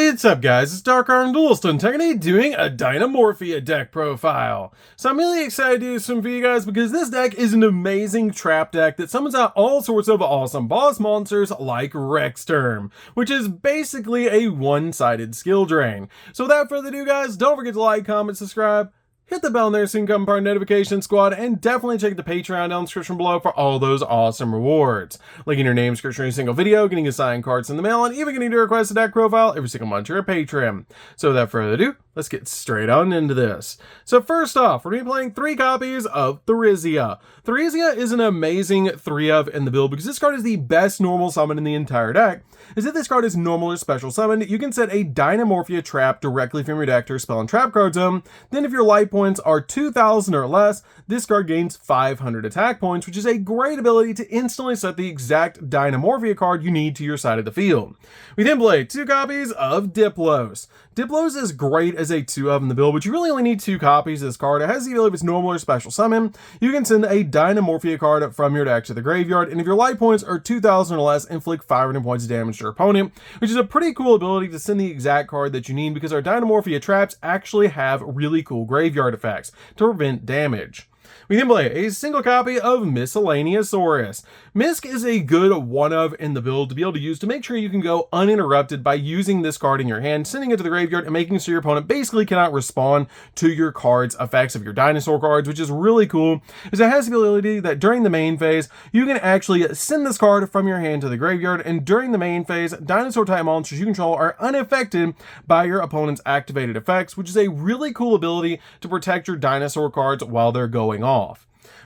What's up guys, it's DarkArmedDuelist and today doing a Dinomorphia deck profile. So I'm really excited to do this one for you guys because this deck is an amazing trap deck that summons out all sorts of awesome boss monsters like Rexterm, which is basically a one-sided skill drain. So without further ado guys, don't forget to like, comment, subscribe, hit the bell in there so you can become part of the notification squad, and definitely check the Patreon down in the description below for all those awesome rewards. Linking your name, description, every single video, getting assigned cards in the mail, and even getting to request a deck profile every single month to your Patreon. So without further ado, let's get straight on into this. So first off, we're going to be playing 3 copies of Therizia. Therizia is an amazing 3-of in the build because this card is the best normal summon in the entire deck. Is if this card is normal or special summoned, you can set a Dinomorphia trap directly from your deck to your spell and trap card zone. Then if your life points are 2,000 or less, this card gains 500 attack points, which is a great ability to instantly set the exact Dinomorphia card you need to your side of the field. We then play 2 copies of Diplos. Diplos is great as a 2-of in the build, but you really only need 2 copies of this card. It has the ability if it's normal or special summon, you can send a Dinomorphia card from your deck to the graveyard, and if your life points are 2,000 or less, inflict 500 points of damage to your opponent, which is a pretty cool ability to send the exact card that you need because our Dinomorphia traps actually have really cool graveyard effects to prevent damage. We then play a single copy of Miscellaneousaurus. Misk is a good 1-of in the build to be able to use to make sure you can go uninterrupted by using this card in your hand, sending it to the graveyard, and making sure your opponent basically cannot respond to your card's effects of your dinosaur cards, which is really cool, because it has the ability that during the main phase, you can actually send this card from your hand to the graveyard, and during the main phase, dinosaur-type monsters you control are unaffected by your opponent's activated effects, which is a really cool ability to protect your dinosaur cards while they're going off.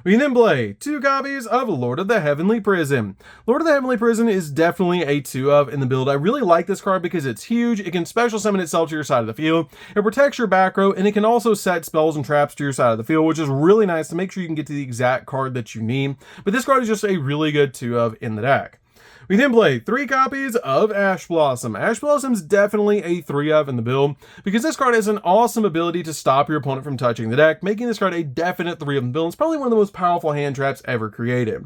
We then play 2 copies of Lord of the Heavenly Prison. Lord of the Heavenly Prison is definitely a 2-of in the build. I really like this card because it's huge, it can special summon itself to your side of the field, it protects your back row, and it can also set spells and traps to your side of the field, which is really nice to make sure you can get to the exact card that you need. But this card is just a really good 2-of in the deck. We then play 3 copies of Ash Blossom. Ash Blossom is definitely a 3-of in the build because this card has an awesome ability to stop your opponent from touching the deck, making this card a definite 3-of in the build. It's probably one of the most powerful hand traps ever created.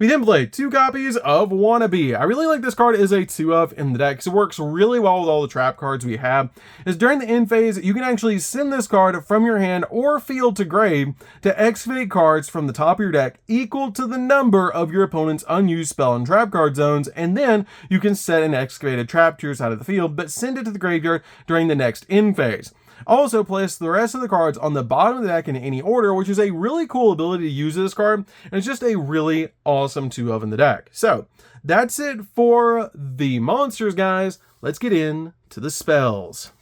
We then play 2 copies of Wannabe. I really like this card as a 2-of in the deck because it works really well with all the trap cards we have. Is during the end phase, you can actually send this card from your hand or field to grave to excavate cards from the top of your deck equal to the number of your opponent's unused spell and trap card zones, and then you can set an excavated trap to your side of the field, but send it to the graveyard during the next end phase. Also, place the rest of the cards on the bottom of the deck in any order, which is a really cool ability to use this card, and it's just a really awesome 2-of in the deck. So, that's it for the monsters, guys. Let's get into the spells.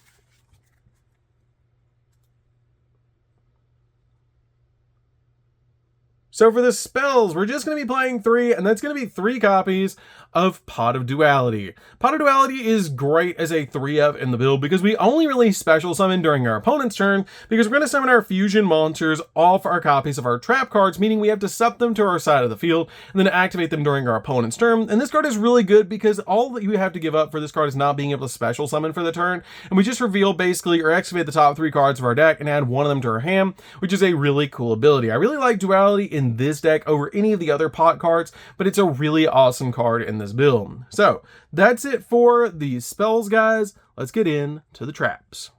So for the spells, we're just going to be playing 3, and that's going to be 3 copies of Pot of Duality. Pot of Duality is great as a 3-of in the build because we only really special summon during our opponent's turn because we're going to summon our fusion monsters off our copies of our trap cards, meaning we have to sup them to our side of the field and then activate them during our opponent's turn. And this card is really good because all that you have to give up for this card is not being able to special summon for the turn, and we just reveal basically or excavate the top 3 cards of our deck and add one of them to our hand, which is a really cool ability. I really like Duality in this deck over any of the other pot cards, but it's a really awesome card in this build. So that's it for the spells, guys. Let's get into the traps.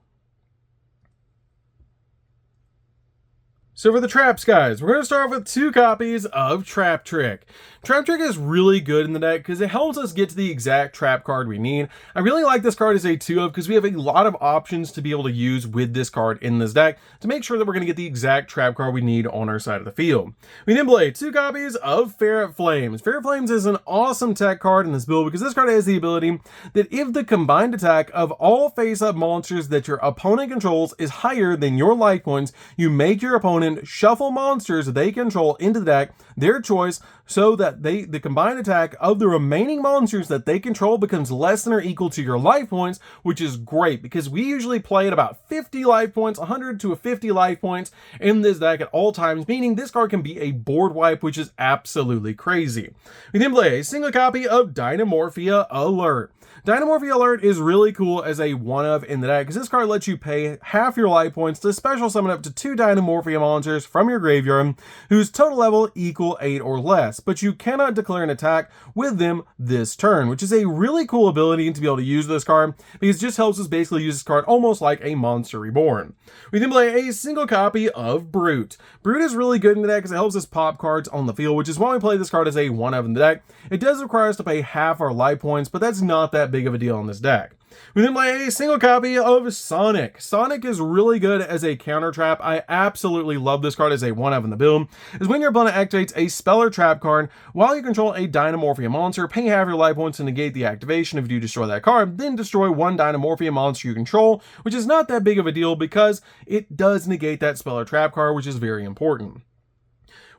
So for the traps, guys, we're going to start off with 2 copies of Trap Trick. Trap Trick is really good in the deck because it helps us get to the exact trap card we need. I really like this card as a 2-of because we have a lot of options to be able to use with this card in this deck to make sure that we're going to get the exact trap card we need on our side of the field. We then play 2 copies of Ferret Flames. Ferret Flames is an awesome tech card in this build because this card has the ability that if the combined attack of all face-up monsters that your opponent controls is higher than your life points, you make your opponent shuffle monsters they control into the deck, their choice, so that the combined attack of the remaining monsters that they control becomes less than or equal to your life points, which is great because we usually play at about 50 life points, 100 to 50 life points in this deck at all times, meaning this card can be a board wipe, which is absolutely crazy. We then play a single copy of Dinomorphia Alert. Dinomorphia Alert is really cool as a 1-of in the deck because this card lets you pay half your life points to special summon up to 2 Dinomorphia monsters from your graveyard whose total level equal 8 or less. yes, but you cannot declare an attack with them this turn, which is a really cool ability to be able to use this card, because it just helps us basically use this card almost like a Monster Reborn. We then play a single copy of Brute. Brute is really good in the deck because it helps us pop cards on the field, which is why we play this card as a 1-of in the deck. It does require us to pay half our life points, but that's not that big of a deal in this deck. We then play a single copy of Sonic. Sonic is really good as a counter trap. I absolutely love this card as a 1-of in the build. Is when your opponent activates a spell or trap card while you control a Dinomorphia monster, pay half your life points to negate the activation. If you do destroy that card, then destroy one Dinomorphia monster you control, which is not that big of a deal because it does negate that spell or trap card, which is very important.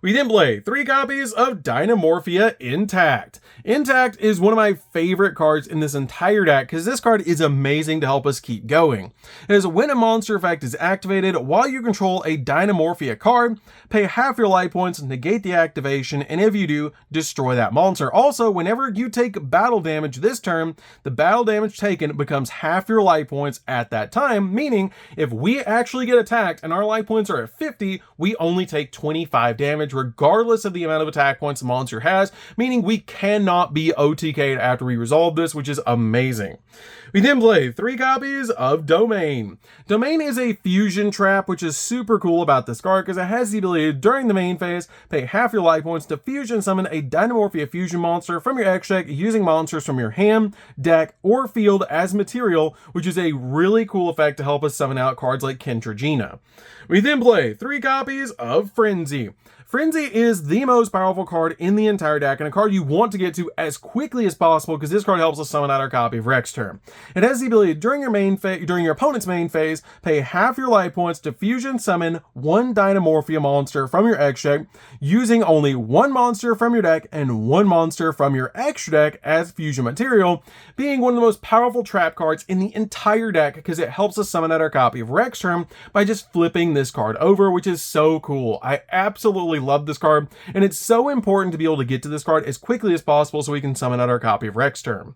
We then play 3 copies of Dinomorphia Intact. Intact is one of my favorite cards in this entire deck because this card is amazing to help us keep going. As when a monster effect is activated while you control a Dinomorphia card, pay half your life points, negate the activation, and if you do, destroy that monster. Also, whenever you take battle damage this turn, the battle damage taken becomes half your life points at that time, meaning if we actually get attacked and our life points are at 50, we only take 25 damage regardless of the amount of attack points the monster has, meaning we cannot be OTK'd after we resolve this, which is amazing. We then play 3 copies of Domain. Domain is a fusion trap, which is super cool about this card because it has the ability to, during the main phase, pay half your life points to fusion summon a Dinomorphia fusion monster from your X deck using monsters from your hand, deck, or field as material, which is a really cool effect to help us summon out cards like Kentragina. We then play 3 copies of Frenzy. Frenzy is the most powerful card in the entire deck and a card you want to get to as quickly as possible because this card helps us summon out our copy of Rexturm. It has the ability during your opponent's main phase, pay half your life points to fusion summon one Dinomorphia monster from your X deck using only one monster from your deck and one monster from your extra deck as fusion material, being one of the most powerful trap cards in the entire deck because it helps us summon out our copy of Rexturm by just flipping this card over, which is so cool. I absolutely love this card, and it's so important to be able to get to this card as quickly as possible so we can summon out our copy of Rexturm.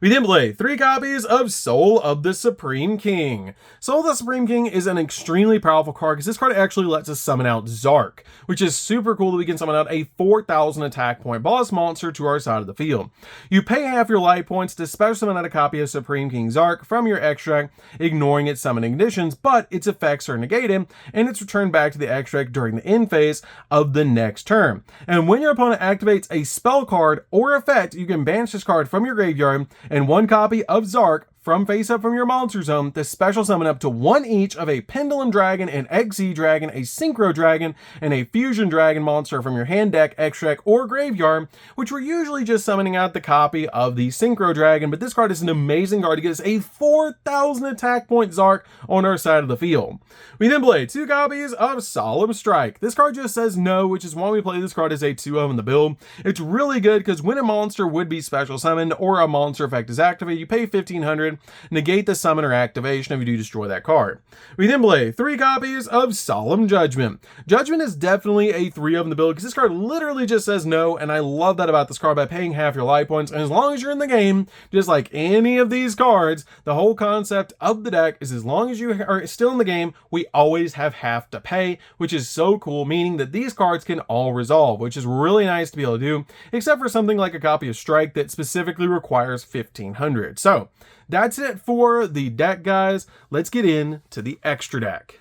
We then play 3 copies of Soul of the Supreme King. Soul of the Supreme King is an extremely powerful card because this card actually lets us summon out Zark, which is super cool that we can summon out a 4,000 attack point boss monster to our side of the field. You pay half your life points to special summon out a copy of Supreme King Zark from your extract, ignoring its summoning conditions, but its effects are negated, and it's returned back to the extract during the end phase of the next turn. And when your opponent activates a spell card or effect, you can banish this card from your graveyard and 1 copy of Zark from face up from your monster zone to special summon up to 1 each of a Pendulum Dragon, an XZ Dragon, a Synchro Dragon, and a Fusion Dragon monster from your hand deck, extract, or graveyard, which we're usually just summoning out the copy of the Synchro Dragon, but this card is an amazing card to get us a 4,000 attack point Zark on our side of the field. We then play 2 copies of Solemn Strike. This card just says no, which is why we play this card as a 2-of in the build. It's really good because when a monster would be special summoned or a monster effect is activated, you pay 1,500, negate the summon or activation if you do destroy that card. We then play 3 copies of Solemn Judgment. Judgment is definitely a 3-of in the build because this card literally just says no, and I love that about this card by paying half your life points, and as long as you're in the game, just like any of these cards, the whole concept of the deck is as long as you are still in the game, we always have half to pay, which is so cool, meaning that these cards can all resolve, which is really nice to be able to do, except for something like a copy of Strike that specifically requires 1,500. So that's it for the deck, guys. Let's get into the extra deck.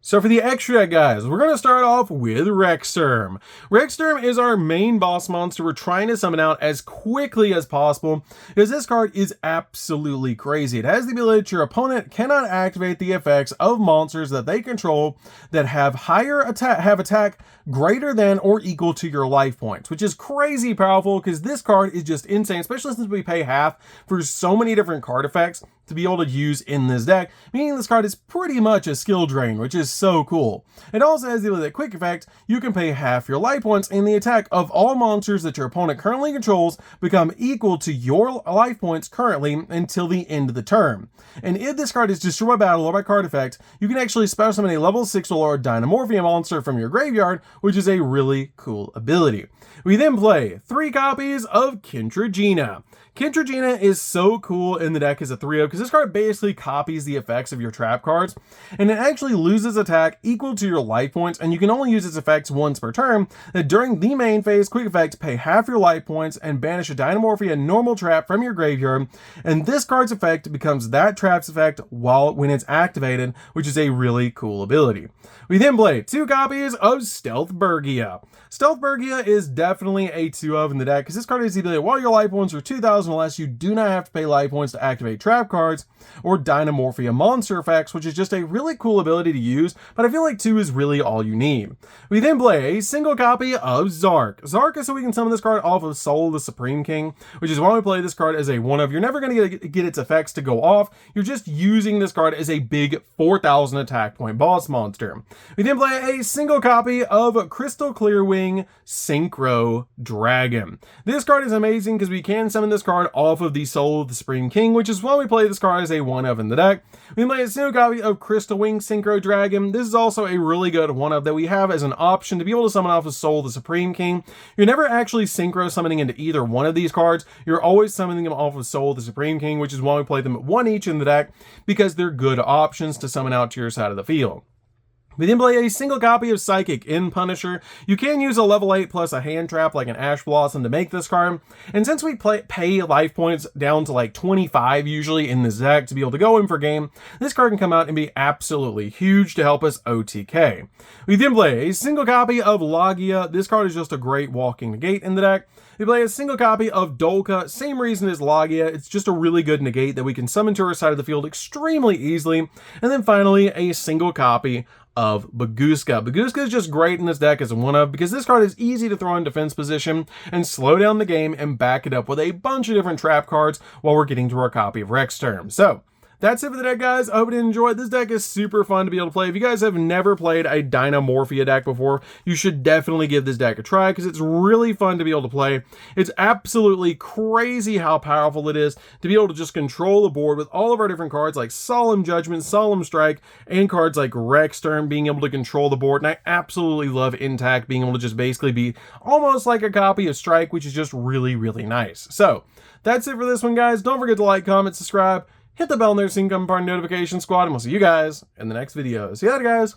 So for the extra deck, guys, we're going to start off with Rexturm. Rexturm is our main boss monster we're trying to summon out as quickly as possible because this card is absolutely crazy. It has the ability that your opponent cannot activate the effects of monsters that they control that have attack greater than or equal to your life points, which is crazy powerful because this card is just insane, especially since we pay half for so many different card effects to be able to use in this deck, meaning this card is pretty much a skill drain, which is so cool. It also has the ability that quick effect, you can pay half your life points and the attack of all monsters that your opponent currently controls become equal to your life points currently until the end of the turn. And if this card is destroyed by battle or by card effect, you can actually special summon a level 6 or Dinomorphia monster from your graveyard, which is a really cool ability. We then play 3 copies of Kentragina. Kentragina is so cool in the deck as a 3-of because this card basically copies the effects of your trap cards, and it actually loses attack equal to your life points, and you can only use its effects once per turn. That during the main phase, quick effect, pay half your life points and banish a Dinomorphia normal trap from your graveyard, and this card's effect becomes that trap's effect when it's activated, which is a really cool ability. We then play 2 copies of Stealthbergia. Stealthbergia is definitely a 2-of in the deck, because this card has the ability, while your life points are 2,000 or less, you do not have to pay life points to activate trap cards or Dinomorphia monster effects, which is just a really cool ability to use, but I feel like 2 is really all you need. We then play a single copy of Zark. Zark is so we can summon this card off of Soul of the Supreme King, which is why we play this card as a 1-of. You're never going to get its effects to go off, you're just using this card as a big 4,000 attack point boss monster. We then play a single copy of Crystal Clearwing Synchro Dragon. This card is amazing because we can summon this card off of the Soul of the Supreme King, which is why we play this card as a 1-of in the deck. We play a single copy of Crystal Wing Synchro Dragon. This is also a really good 1-of that we have as an option to be able to summon off of Soul of the Supreme King. You're never actually synchro summoning into either one of these cards. You're always summoning them off of Soul of the Supreme King, which is why we play them at 1 each in the deck, because they're good options to summon out to your side of the field. We then play a single copy of Psychic in Punisher. You can use a level 8 plus a hand trap like an Ash Blossom to make this card, and since we pay life points down to like 25 usually in this deck to be able to go in for game, this card can come out and be absolutely huge to help us OTK. We then play a single copy of Logia. This card is just a great walking negate in the deck. We play a single copy of Dolka, same reason as Logia, it's just a really good negate that we can summon to our side of the field extremely easily. And then finally, a single copy of Bagooska. Bagooska is just great in this deck as a 1-of because this card is easy to throw in defense position and slow down the game and back it up with a bunch of different trap cards while we're getting to our copy of Rexterm. So, that's it for the deck, guys. I hope you enjoyed. This deck is super fun to be able to play. If you guys have never played a Dinomorphia deck before, you should definitely give this deck a try because it's really fun to be able to play. It's absolutely crazy how powerful it is to be able to just control the board with all of our different cards like Solemn Judgment, Solemn Strike, and cards like Rexterm being able to control the board. And I absolutely love Intact being able to just basically be almost like a copy of Strike, which is just really, really nice. So, that's it for this one, guys. Don't forget to like, comment, subscribe. Hit the bell there so you can become part of the notification squad, and we'll see you guys in the next video. See you later, guys.